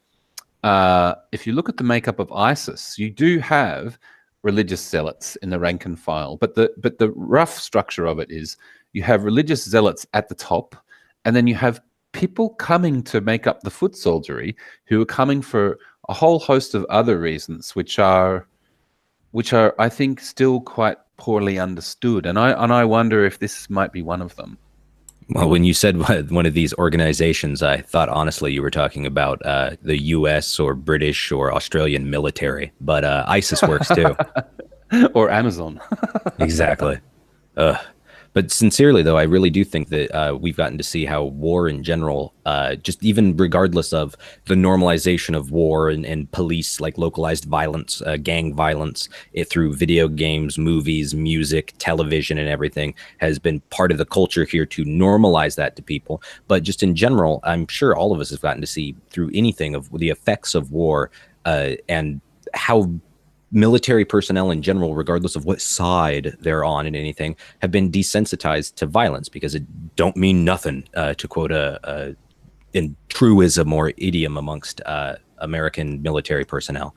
makeup of ISIS, you do have religious zealots in the rank and file, but the rough structure of it is you have religious zealots at the top, and then you have people coming to make up the foot soldiery who are coming for a whole host of other reasons, which are I think still quite poorly understood, and I wonder if this might be one of them. Well, when you said one of these organizations, I thought honestly you were talking about the U.S. or British or Australian military, but ISIS works too. Or Amazon. Exactly. But sincerely, though, I really do think that we've gotten to see how war in general, just even regardless of the normalization of war and police, like localized violence, gang violence, through video games, movies, music, television, and everything, has been part of the culture here to normalize that to people. But just in general, I'm sure all of us have gotten to see through anything of the effects of war and how military personnel in general, regardless of what side they're on in anything, have been desensitized to violence because it don't mean nothing, to quote a truism or idiom amongst American military personnel.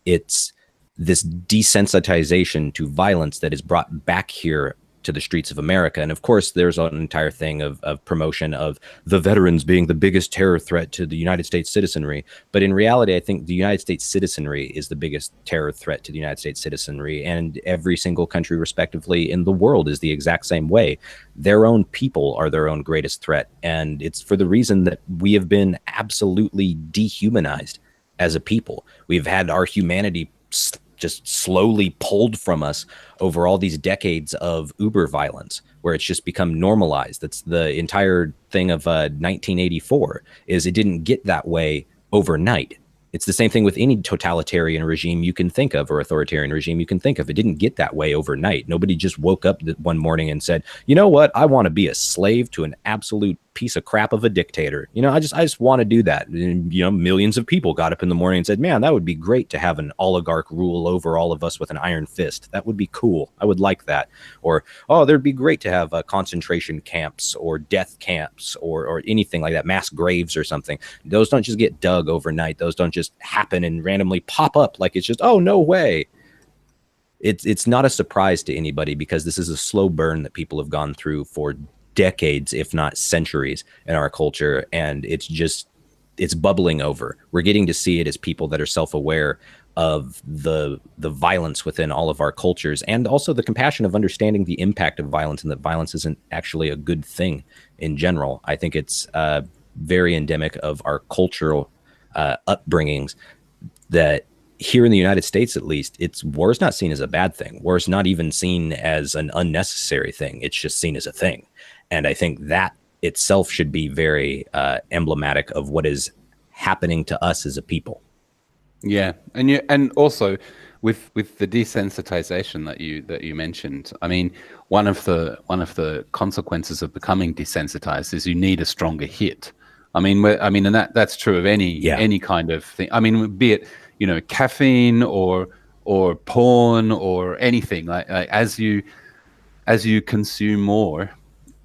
It's this desensitization to violence that is brought back here to the streets of America. And of course, there's an entire thing of promotion of the veterans being the biggest terror threat to the United States citizenry. But in reality, I think the United States citizenry is the biggest terror threat to the United States citizenry. And every single country, respectively, in the world is the exact same way. Their own people are their own greatest threat. And it's for the reason that we have been absolutely dehumanized as a people. We've had our humanity just slowly pulled from us over all these decades of uber violence, where it's just become normalized. That's the entire thing of 1984, is it didn't get that way overnight. It's the same thing with any totalitarian regime you can think of, or authoritarian regime you can think of. It didn't get that way overnight. Nobody just woke up one morning and said, you know what, I want to be a slave to an absolute piece of crap of a dictator. I just want to do that. And, millions of people got up in the morning and said, man, that would be great to have an oligarch rule over all of us with an iron fist. That would be cool. I would like that. Or, oh, there'd be great to have concentration camps or death camps or anything like that, mass graves or something. Those don't just get dug overnight. Those don't just happen and randomly pop up like it's just, oh, no way. It's not a surprise to anybody, because this is a slow burn that people have gone through for decades, if not centuries, in our culture, and it's bubbling over. We're getting to see it as people that are self-aware of the violence within all of our cultures, and also the compassion of understanding the impact of violence, and that violence isn't actually a good thing in general. I think it's very endemic of our cultural upbringings that here in the United States, at least, war is not seen as a bad thing. War is not even seen as an unnecessary thing. It's just seen as a thing. And I think that itself should be very emblematic of what is happening to us as a people. Yeah, and also with the desensitization that you mentioned. I mean, one of the consequences of becoming desensitized is you need a stronger hit. And that's true of any kind of thing. I mean, be it caffeine or porn or anything. Like as you consume more,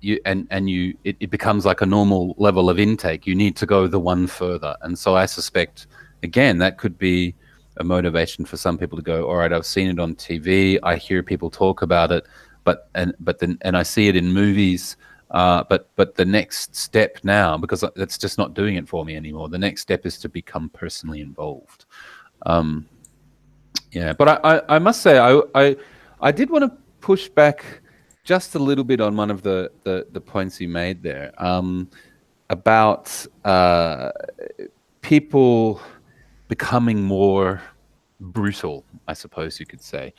it becomes like a normal level of intake. You need to go the one further, and so I suspect again that could be a motivation for some people to go, all right, I've seen it on TV, I hear people talk about it, but I see it in movies, but the next step now, because that's just not doing it for me anymore, the next step is to become personally involved. Yeah, but I must say I did want to push back just a little bit on one of the points you made there, about people becoming more brutal, I suppose you could say.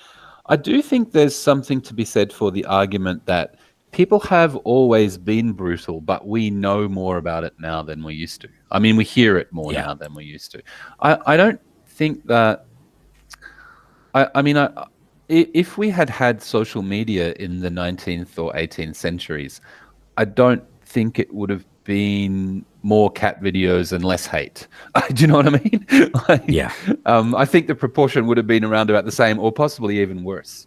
I do think there's something to be said for the argument that people have always been brutal, but we know more about it now than we used to. I mean, we hear it more now than we used to. I don't think that... I mean, if we had social media in the 19th or 18th centuries, I don't think it would have been more cat videos and less hate. Do you know what I mean? Yeah. I think the proportion would have been around about the same, or possibly even worse.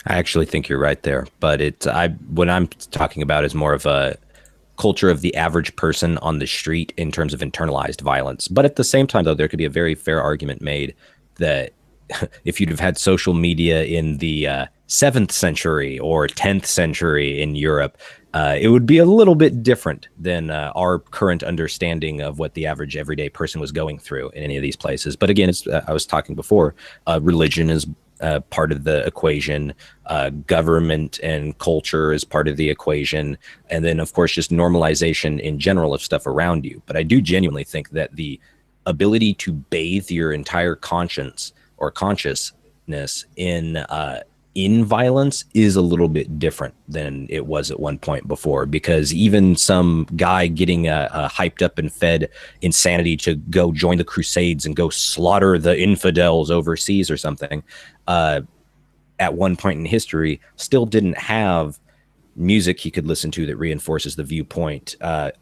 I actually think you're right there, but what I'm talking about is more of a culture of the average person on the street in terms of internalized violence. But at the same time, though, there could be a very fair argument made that if you'd have had social media in the 7th century or 10th century in Europe, it would be a little bit different than our current understanding of what the average everyday person was going through in any of these places. But again, I was talking before, religion is part of the equation, government and culture is part of the equation, and then of course just normalization in general of stuff around you. But I do genuinely think that the ability to bathe your entire conscience or consciousness in violence is a little bit different than it was at one point before, because even some guy getting hyped up and fed insanity to go join the Crusades and go slaughter the infidels overseas or something, at one point in history still didn't have music he could listen to that reinforces the viewpoint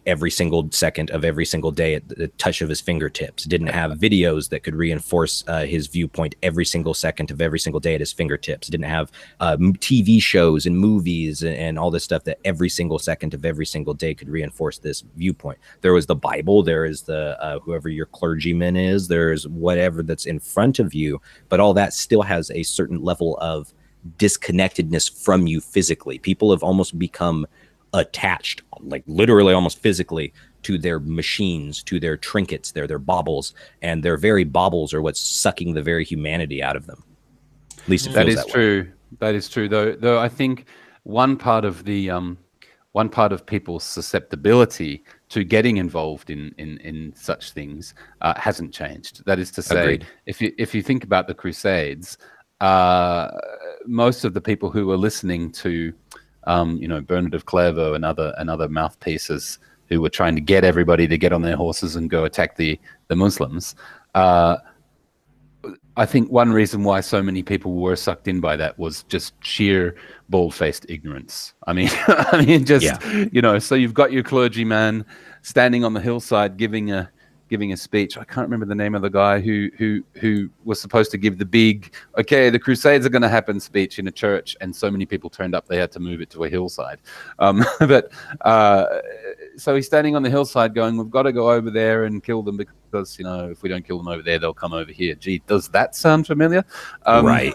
every single second of every single day at the touch of his fingertips. Didn't have videos that could reinforce his viewpoint every single second of every single day at his fingertips. Didn't have TV shows and movies and all this stuff that every single second of every single day could reinforce this viewpoint. There was the Bible, there is the whoever your clergyman is, there's whatever that's in front of you, but all that still has a certain level of disconnectedness from you physically. People have almost become attached, like literally almost physically, to their machines, to their trinkets, their baubles, and their very baubles are what's sucking the very humanity out of them. At least it feels that is that true. way. That is true. Though I think one part of people's susceptibility to getting involved in such things hasn't changed. That is to say, Agreed. if you think about the Crusades, most of the people who were listening to, Bernard of Clairvaux and other mouthpieces who were trying to get everybody to get on their horses and go attack the Muslims, I think one reason why so many people were sucked in by that was just sheer bald-faced ignorance. I mean, so you've got your clergyman standing on the hillside giving a speech. I can't remember the name of the guy who was supposed to give the big, okay, the Crusades are going to happen speech in a church, and so many people turned up they had to move it to a hillside. So he's standing on the hillside going, we've got to go over there and kill them because, if we don't kill them over there, they'll come over here. Gee, does that sound familiar? Right.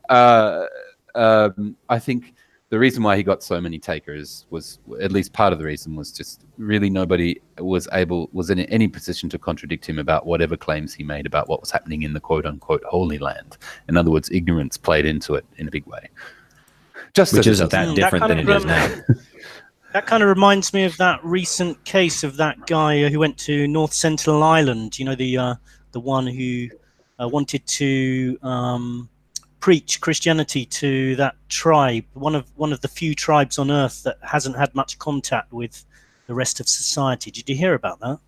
I think the reason why he got so many takers was, at least part of the reason, was just really nobody was in any position to contradict him about whatever claims he made about what was happening in the quote-unquote Holy Land. In other words, ignorance played into it in a big way. Which isn't that different than it is now. That kind of reminds me of that recent case of that guy who went to North Sentinel Island. The one who wanted to preach Christianity to that tribe, one of the few tribes on Earth that hasn't had much contact with the rest of society. Did you hear about that?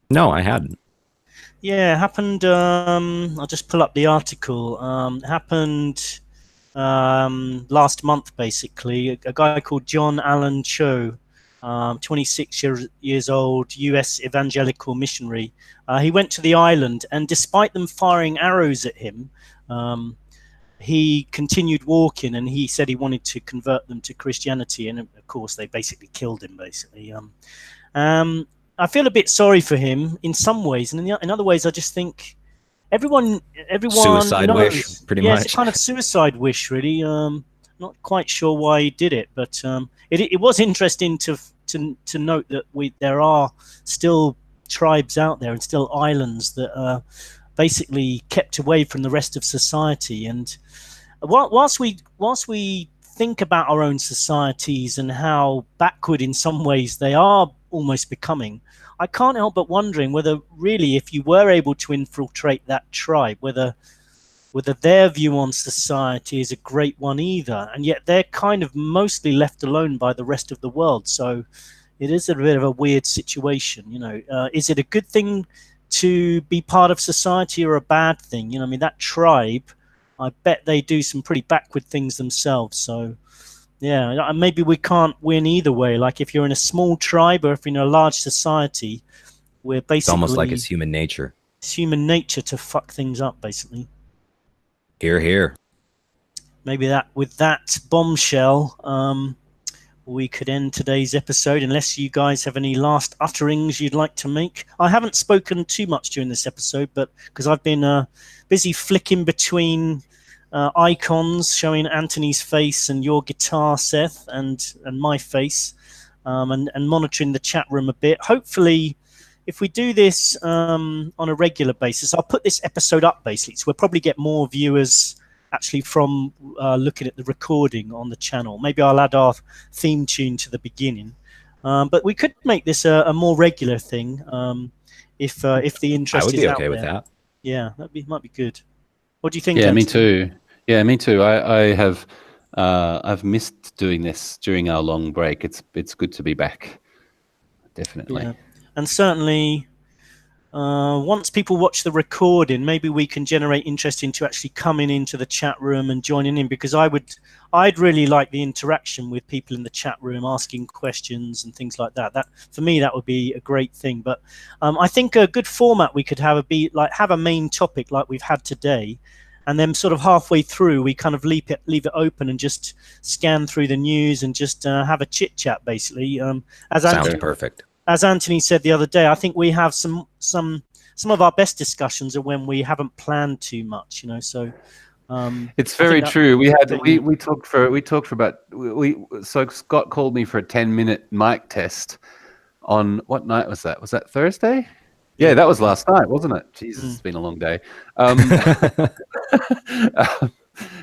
No, I hadn't. Yeah, it happened. I'll just pull up the article. Happened last month, basically. A guy called John Allen Cho, 26 years old, U.S. evangelical missionary. He went to the island, and despite them firing arrows at him, he continued walking, and he said he wanted to convert them to Christianity, and of course they basically killed him, basically. I feel a bit sorry for him in some ways, and in other ways, I just think everyone Suicide knows. wish, pretty Yeah, much. it's a kind of suicide wish, really. Not quite sure why he did it, but it was interesting to note that there are still tribes out there and still islands that are basically kept away from the rest of society. And whilst we think about our own societies and how backward in some ways they are almost becoming, I can't help but wondering whether really, if you were able to infiltrate that tribe, whether their view on society is a great one either, and yet they're kind of mostly left alone by the rest of the world. So it is a bit of a weird situation, you know. Is it a good thing to be part of society or a bad thing? You know, I mean, that tribe, I bet they do some pretty backward things themselves. So yeah, maybe we can't win either way. Like if you're in a small tribe or if you're in a large society, we're basically... It's almost like it's human nature. It's human nature to fuck things up, basically. Here, here. Maybe with that bombshell, we could end today's episode, unless you guys have any last utterings you'd like to make. I haven't spoken too much during this episode, but because I've been busy flicking between icons showing Anthony's face and your guitar, Seth, and my face, and monitoring the chat room a bit. Hopefully, if we do this on a regular basis, I'll put this episode up basically, so we'll probably get more viewers actually from looking at the recording on the channel. Maybe I'll add our theme tune to the beginning, but we could make this a more regular thing if the interest is out there. I would be okay with that. Yeah, might be good. What do you think? Yeah, Anthony? me too. Yeah, me too. I have I've missed doing this during our long break. It's good to be back. Definitely. Yeah. And certainly, once people watch the recording, maybe we can generate interest into actually coming into the chat room and joining in, because I'd really like the interaction with people in the chat room, asking questions and things like that. That for me, that would be a great thing. But I think a good format we could have have a main topic like we've had today, and then sort of halfway through we kind of leave it open and just scan through the news and just have a chit chat basically. Sounds perfect. As Anthony said the other day, I think we have some of our best discussions are when we haven't planned too much, you know. So it's very true. We talked for about so Scott called me for a 10-minute mic test on what night was that? Was that Thursday? Yeah, that was last night, wasn't it? Jesus, it's been a long day.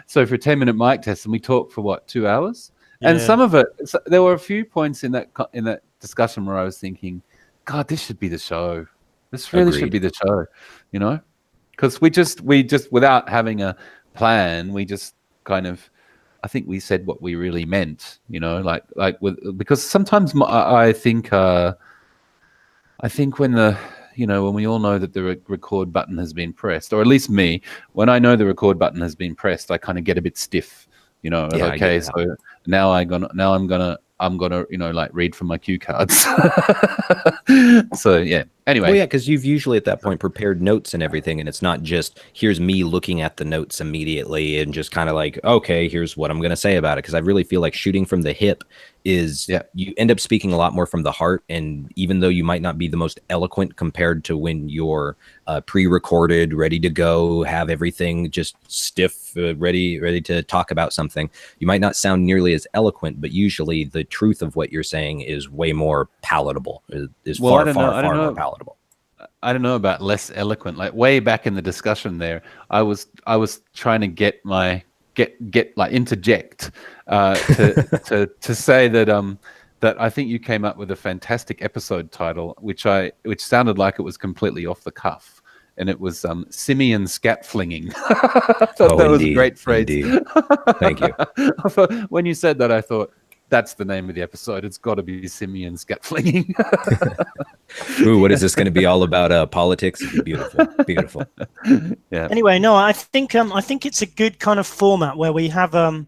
So for a 10-minute mic test, and we talked for what, 2 hours? Yeah. And some of it, there were a few points in that discussion where I was thinking, God, this should be the show. This really should be the show, you know? Because we just without having a plan, we just kind of, I think we said what we really meant, you know, because sometimes I think when when we all know that the record button has been pressed, or at least me, when I know the record button has been pressed, I kind of get a bit stiff, you know. Yeah, okay, so now I'm gonna read from my cue cards. So yeah. Anyway. Well, yeah, because you've usually at that point prepared notes and everything, and it's not just here's me looking at the notes immediately and just kind of like, okay, here's what I'm going to say about it. Because I really feel like shooting from the hip is you end up speaking a lot more from the heart. And even though you might not be the most eloquent compared to when you're pre-recorded, ready to go, have everything just stiff, ready to talk about something, you might not sound nearly as eloquent, but usually the truth of what you're saying is way more palatable. Is far more palatable. I don't know about less eloquent. Like way back in the discussion there, I was trying to get interject to say that that I think you came up with a fantastic episode title, which sounded like it was completely off the cuff, and it was simian scat flinging. I thought that was a great phrase. Thank you. I thought, when you said that, I thought, that's the name of the episode. It's got to be simian scat flinging. Ooh, what is this going to be all about? Politics? Beautiful, beautiful. Yeah. Anyway, no, I think it's a good kind of format where we have a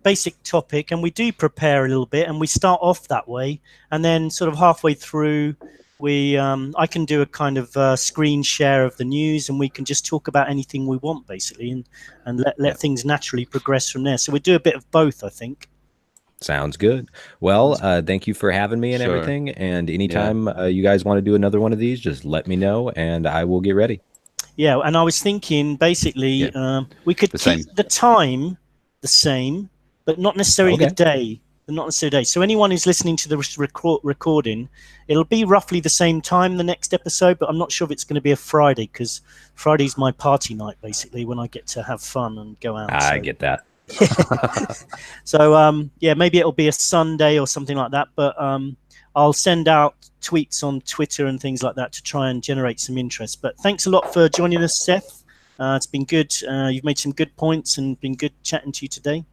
basic topic and we do prepare a little bit and we start off that way, and then sort of halfway through I can do a kind of screen share of the news, and we can just talk about anything we want basically, and let things naturally progress from there. So we do a bit of both, I think. Sounds good. Well, thank you for having me and Sure. everything. And anytime you guys want to do another one of these, just let me know and I will get ready. Yeah, and I was thinking basically we could keep the time the same, but not necessarily the day. Not necessarily day. So anyone who's listening to the recording, it'll be roughly the same time the next episode, but I'm not sure if it's going to be a Friday, because Friday's my party night, basically, when I get to have fun and go out. I get that. So yeah, maybe it'll be a Sunday or something like that, but I'll send out tweets on Twitter and things like that to try and generate some interest. But thanks a lot for joining us, Seth. It's been good. You've made some good points and been good chatting to you today.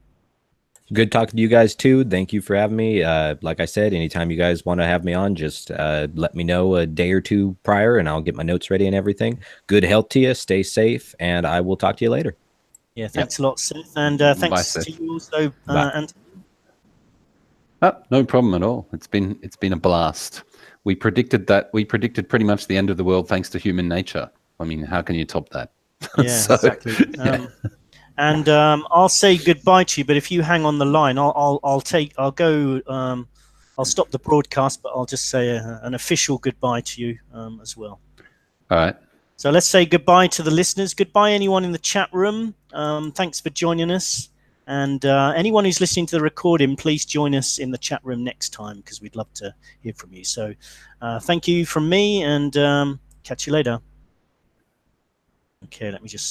Good talking to you guys too. Thank you for having me. Like I said, anytime you guys want to have me on, just let me know a day or two prior and I'll get my notes ready and everything. Good health to you. Stay safe, and I will talk to you later. Yeah, thanks a lot, Seth, and thanks to you also, and no problem at all. It's been a blast. We predicted pretty much the end of the world thanks to human nature. I mean, how can you top that? Yeah, exactly. And I'll say goodbye to you, but if you hang on the line, I'll stop the broadcast, but I'll just say an official goodbye to you as well. All right. So let's say goodbye to the listeners. Goodbye, anyone in the chat room. Thanks for joining us. And anyone who's listening to the recording, please join us in the chat room next time, because we'd love to hear from you. So thank you from me, and catch you later. Okay, let me just